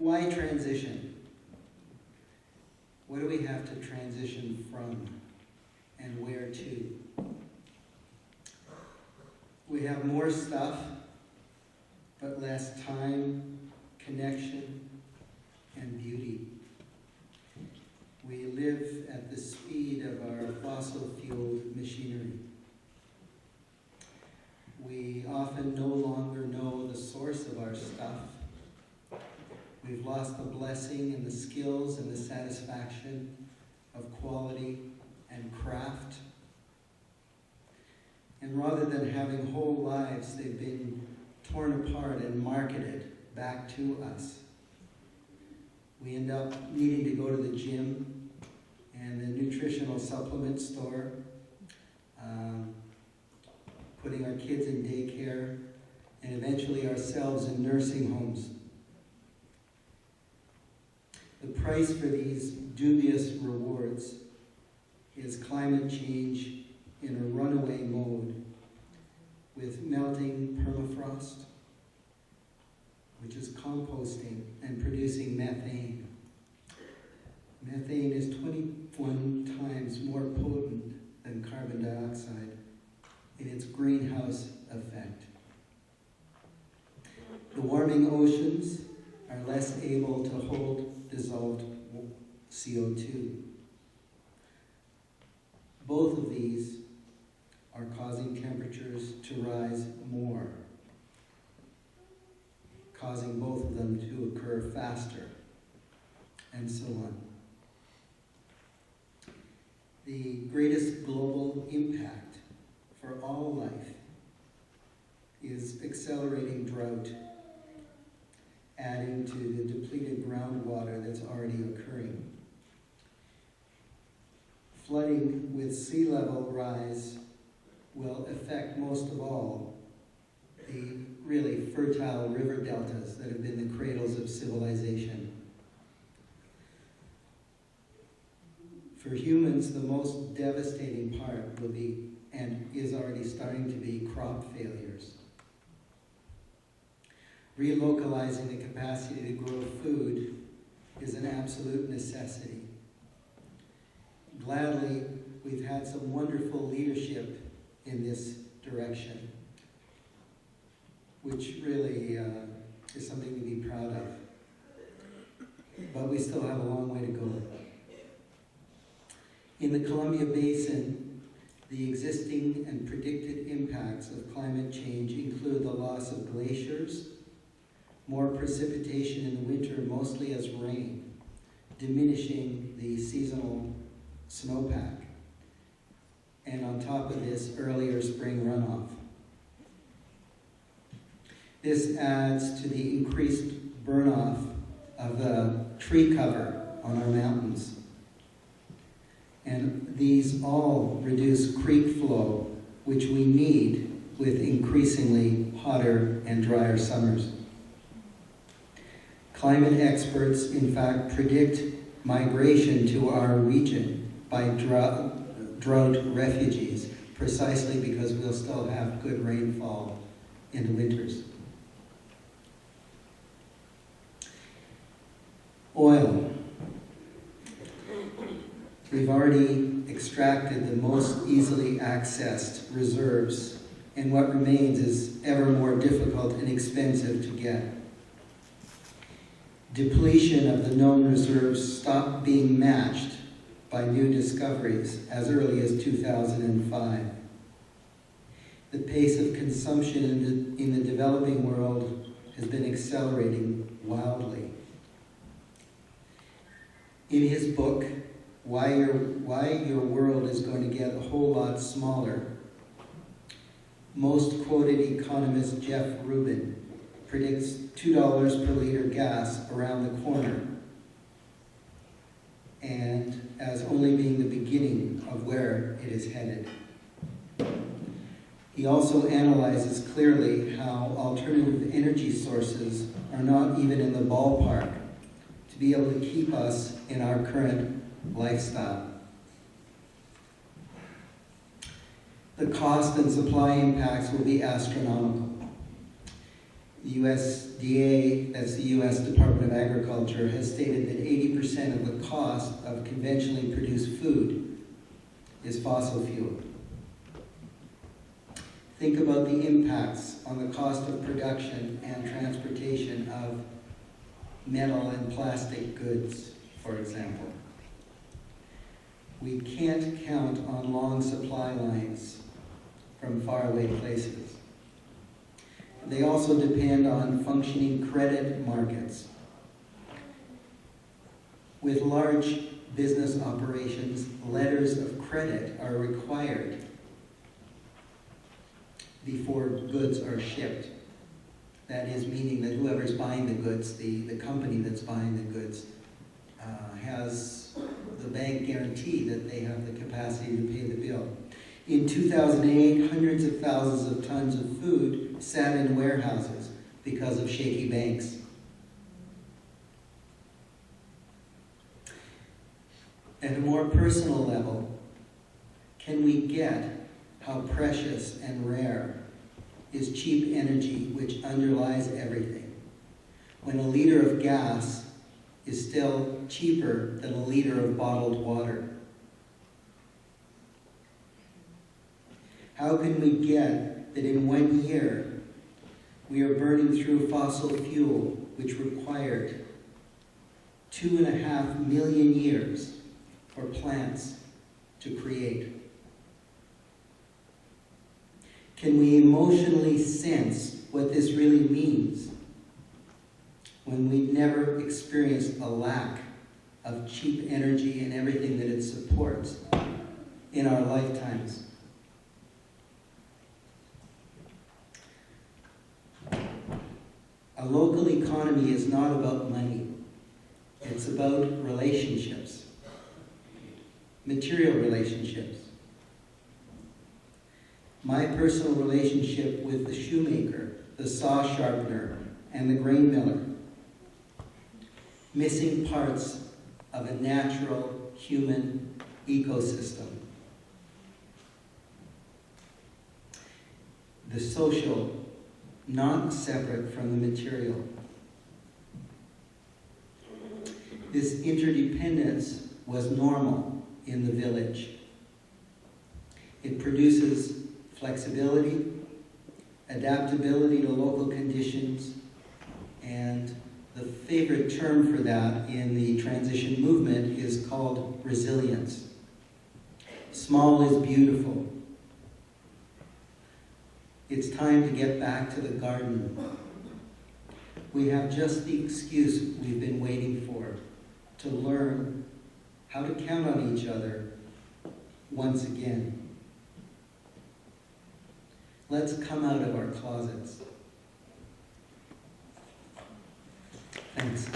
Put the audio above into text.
Why transition? What do we have to transition from, and where to? We have more stuff, but less time, connection, and beauty. We live at the speed of our fossil-fueled machinery. We often no longer know the source of our stuff. We've lost the blessing and the skills and the satisfaction of quality and craft. And rather than having whole lives, they've been torn apart and marketed back to us. We end up needing to go to the gym and the nutritional supplement store, putting our kids in daycare, and eventually ourselves in nursing homes. The price for these dubious rewards is climate change in a runaway mode with melting permafrost, which is composting and producing methane. Methane is 21 times more potent than carbon dioxide in its greenhouse effect. The warming oceans are less able to hold dissolved CO2. Both of these are causing temperatures to rise more, causing both of them to occur faster, and so on. The greatest global impact for all life is accelerating drought, adding to the depleted groundwater that's already occurring. Flooding with sea level rise will affect most of all the really fertile river deltas that have been the cradles of civilization. For humans, the most devastating part will be, and is already starting to be, crop failures. Relocalizing the capacity to grow food is an absolute necessity. Gladly, we've had some wonderful leadership in this direction, which really is something to be proud of. But we still have a long way to go. In the Columbia Basin, the existing and predicted impacts of climate change include the loss of glaciers, more precipitation in the winter, mostly as rain, diminishing the seasonal snowpack, and on top of this, earlier spring runoff. This adds to the increased burn-off of the tree cover on our mountains. And these all reduce creek flow, which we need with increasingly hotter and drier summers. Climate experts, in fact, predict migration to our region by drought refugees, precisely because we'll still have good rainfall in the winters. Oil. We've already extracted the most easily accessed reserves, and what remains is ever more difficult and expensive to get. Depletion of the known reserves stopped being matched by new discoveries as early as 2005. The pace of consumption in the developing world has been accelerating wildly. In his book, Why Your World is Going to Get a Whole Lot Smaller, most quoted economist Jeff Rubin predicts $2 per liter gas around the corner, and as only being the beginning of where it is headed. He also analyzes clearly how alternative energy sources are not even in the ballpark to be able to keep us in our current lifestyle. The cost and supply impacts will be astronomical. The USDA, that's the U.S. Department of Agriculture, has stated that 80% of the cost of conventionally produced food is fossil fuel. Think about the impacts on the cost of production and transportation of metal and plastic goods, for example. We can't count on long supply lines from faraway places. They also depend on functioning credit markets. With large business operations, letters of credit are required before goods are shipped. That is, meaning that whoever's buying the goods, the company that's buying the goods, has the bank guarantee that they have the capacity to pay the bill. In 2008, hundreds of thousands of tons of food sat in warehouses because of shaky banks. At a more personal level, can we get how precious and rare is cheap energy which underlies everything, when a liter of gas is still cheaper than a liter of bottled water? How can we get that in 1 year we are burning through fossil fuel which required 2.5 million years for plants to create? Can we emotionally sense what this really means when we've never experienced a lack of cheap energy and everything that it supports in our lifetimes? A local economy is not about money. It's about relationships, material relationships. My personal relationship with the shoemaker, the saw sharpener, and the grain miller. Missing parts of a natural human ecosystem. The social, not separate from the material. This interdependence was normal in the village. It produces flexibility, adaptability to local conditions, and the favorite term for that in the transition movement is called resilience. Small is beautiful. It's time to get back to the garden. We have just the excuse we've been waiting for, to learn how to count on each other once again. Let's come out of our closets. Thanks.